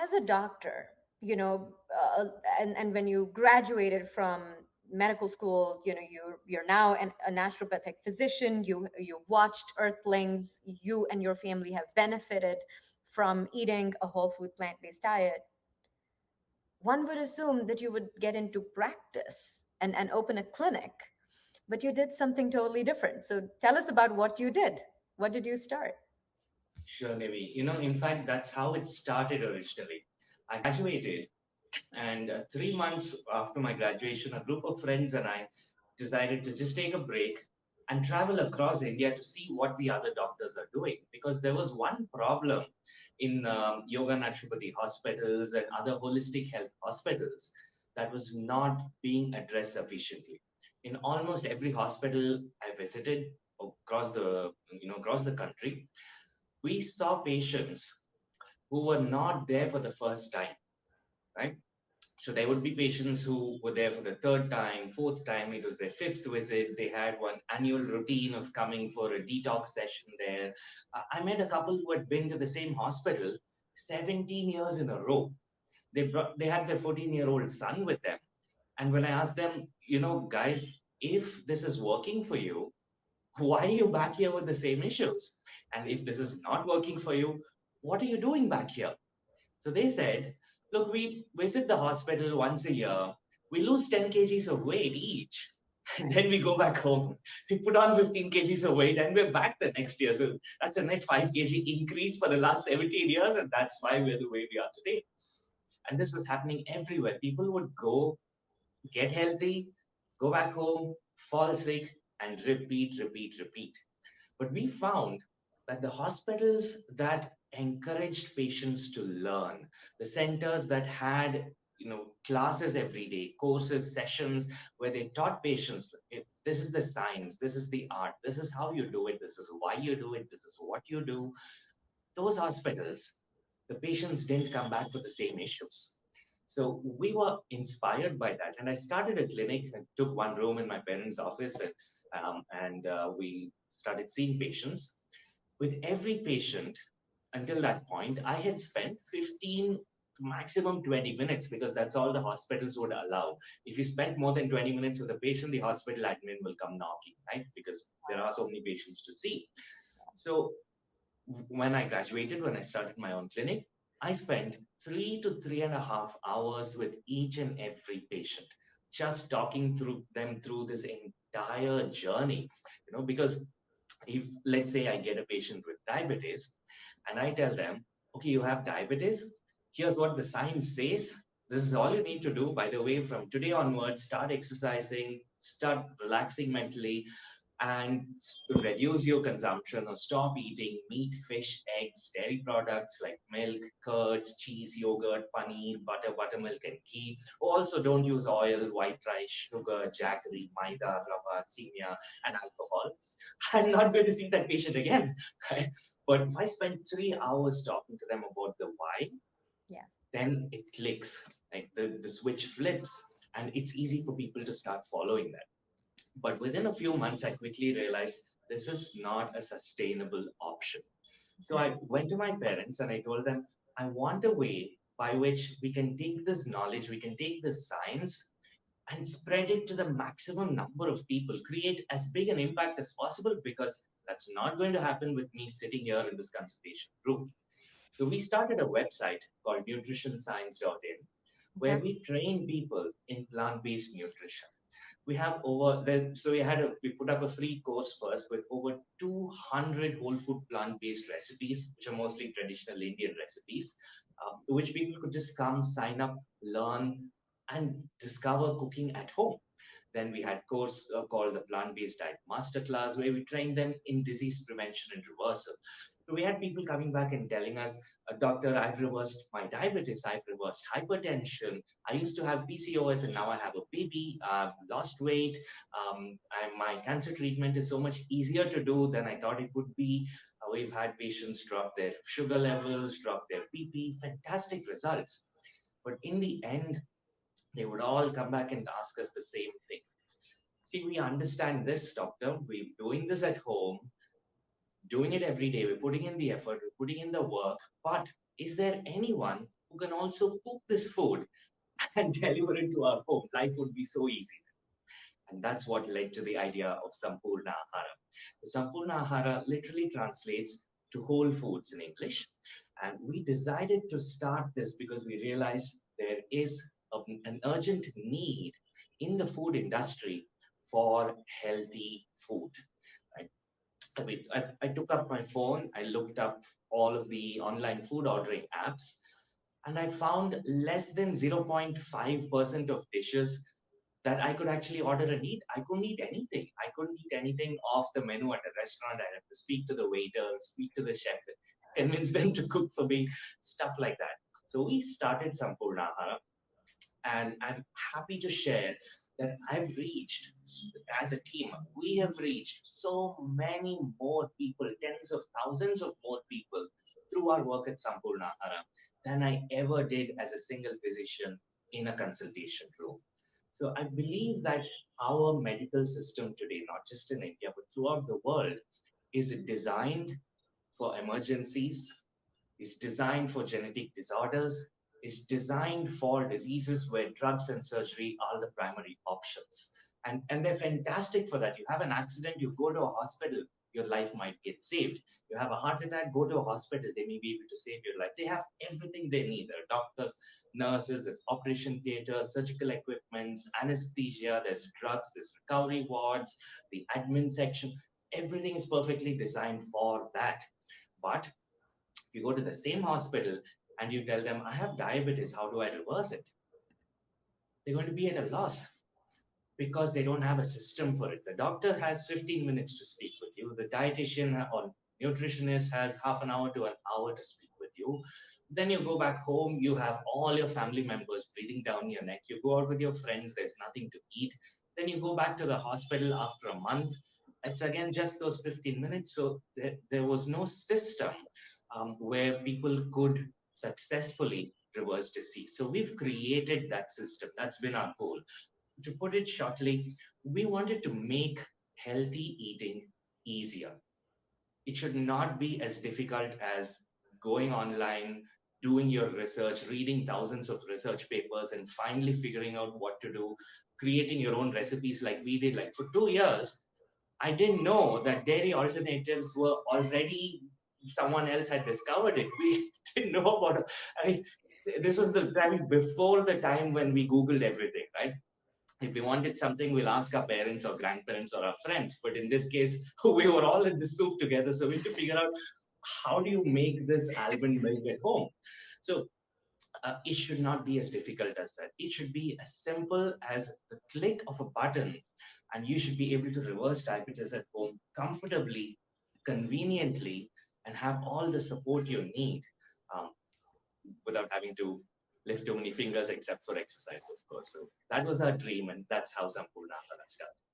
as a doctor, and when you graduated from medical school, you're now a naturopathic physician. You've watched Earthlings. You and your family have benefited from eating a whole food plant-based diet. One would assume that you would get into practice and open a clinic, but you did something totally different. So tell us about what you did. What did you start? Sure, Nivi. In fact, that's how it started originally. I graduated, and 3 months after my graduation, a group of friends and I decided to just take a break and travel across India to see what the other doctors are doing. Because there was one problem in yoga naturopathy hospitals and other holistic health hospitals that was not being addressed sufficiently. In almost every hospital I visited across the country, we saw patients who were not there for the first time, right? So there would be patients who were there for the third time, fourth time, it was their fifth visit. They had one annual routine of coming for a detox session there. I met a couple who had been to the same hospital 17 years in a row. They had their 14-year-old son with them. And when I asked them, guys, if this is working for you, why are you back here with the same issues? And if this is not working for you, what are you doing back here? So they said, look, we visit the hospital once a year. We lose 10 kgs of weight each. And then we go back home. We put on 15 kgs of weight and we're back the next year. So that's a net 5 kg increase for the last 17 years. And that's why we're the way we are today. And this was happening everywhere. People would go, get healthy, go back home, fall sick, and repeat, repeat, repeat. But we found that the hospitals that encouraged patients to learn, the centers that had classes every day, courses, sessions where they taught patients, this is the science, this is the art, this is how you do it, this is why you do it, this is what you do. Those hospitals, the patients didn't come back for the same issues. So we were inspired by that, and I started a clinic. I took one room in my parents' office, and we started seeing patients. With every patient, until that point, I had spent 15, maximum 20 minutes, because that's all the hospitals would allow. If you spend more than 20 minutes with a patient, the hospital admin will come knocking, right? Because there are so many patients to see. So when I graduated, when I started my own clinic, I spent 3 to 3.5 hours with each and every patient, just talking through them through this entire journey. Because if, let's say, I get a patient with diabetes and I tell them, okay, you have diabetes, here's what the science says. This is all you need to do. By the way, from today onwards, start exercising, start relaxing mentally, and reduce your consumption or stop eating meat, fish, eggs, dairy products like milk, curd, cheese, yogurt, paneer, butter, buttermilk, and ghee. Also, don't use oil, white rice, sugar, jaggery, maida, rava, semia, and alcohol. I'm not going to see that patient again. Right? But if I spend 3 hours talking to them about the why, Yes. then it clicks. Like the switch flips, and it's easy for people to start following that. But within a few months, I quickly realized this is not a sustainable option. So I went to my parents and I told them, I want a way by which we can take this knowledge, we can take this science and spread it to the maximum number of people, create as big an impact as possible, because that's not going to happen with me sitting here in this consultation room. So we started a website called nutritionscience.in, where Okay. we train people in plant-based nutrition. We have over there, so we put up a free course first with over 200 whole food plant-based recipes, which are mostly traditional Indian recipes, which people could just come, sign up, learn, and discover cooking at home. Then we had course called the Plant-Based Diet Masterclass, where we trained them in disease prevention and reversal. So we had people coming back and telling us, Doctor, I've reversed my diabetes, I've reversed hypertension, I used to have PCOS and now I have a baby, I've lost weight, and my cancer treatment is so much easier to do than I thought it would be. We've had patients drop their sugar levels, drop their BP, fantastic results. But in the end, they would all come back and ask us the same thing. See, we understand this, doctor. We're doing this at home, doing it every day. We're putting in the effort, we're putting in the work. But is there anyone who who can also cook this food and deliver it to our home. Life would be so easy. And that's what led to the idea of Sampoorna Ahara. The Sampoorna Ahara literally translates to whole foods in English. And we decided to start this because we realized there is an urgent need in the food industry for healthy food. Right? I took up my phone, I looked up all of the online food ordering apps, and I found less than 0.5% of dishes that I could actually order and eat. I couldn't eat anything. I couldn't eat anything off the menu at a restaurant. I had to speak to the waiter, speak to the chef, convince them to cook for me, stuff like that. So we started Sampoorna Ahara, and I'm happy to share that I've reached, as a team, we have reached so many more people, tens of thousands of more people through our work at Sampoorna Ahara than I ever did as a single physician in a consultation room. So I believe that our medical system today, not just in India, but throughout the world, is designed for emergencies, is designed for genetic disorders, is designed for diseases where drugs and surgery are the primary options. And they're fantastic for that. You have an accident, you go to a hospital, your life might get saved. You have a heart attack, go to a hospital, they may be able to save your life. They have everything they need. There are doctors, nurses, there's operation theaters, surgical equipments, anesthesia, there's drugs, there's recovery wards, the admin section. Everything is perfectly designed for that. But if you go to the same hospital and you tell them, I have diabetes, how do I reverse it? They're going to be at a loss because they don't have a system for it. The doctor has 15 minutes to speak with you. The dietitian or nutritionist has half an hour to an hour to speak with you. Then you go back home, you have all your family members breathing down your neck. You go out with your friends, there's nothing to eat. Then you go back to the hospital after a month. It's again just those 15 minutes. So there was no system where people could successfully reverse disease. So we've created that system. That's been our goal. To put it shortly, we wanted to make healthy eating easier. It should not be as difficult as going online, doing your research, reading thousands of research papers, and finally figuring out what to do, creating your own recipes like we did. Like for 2 years, I didn't know that dairy alternatives were already, someone else had discovered it. We didn't know about it. This was the time before the time when we Googled everything, right? If we wanted something, we'll ask our parents or grandparents or our friends. But in this case, we were all in the soup together. So we had to figure out, how do you make this almond milk at home? So it should not be as difficult as that. It should be as simple as the click of a button, and you should be able to reverse diabetes at home comfortably, conveniently, and have all the support you need um, without having to lift too many fingers except for exercise, of course. So that was our dream, and that's how Sampoorna Ahara started.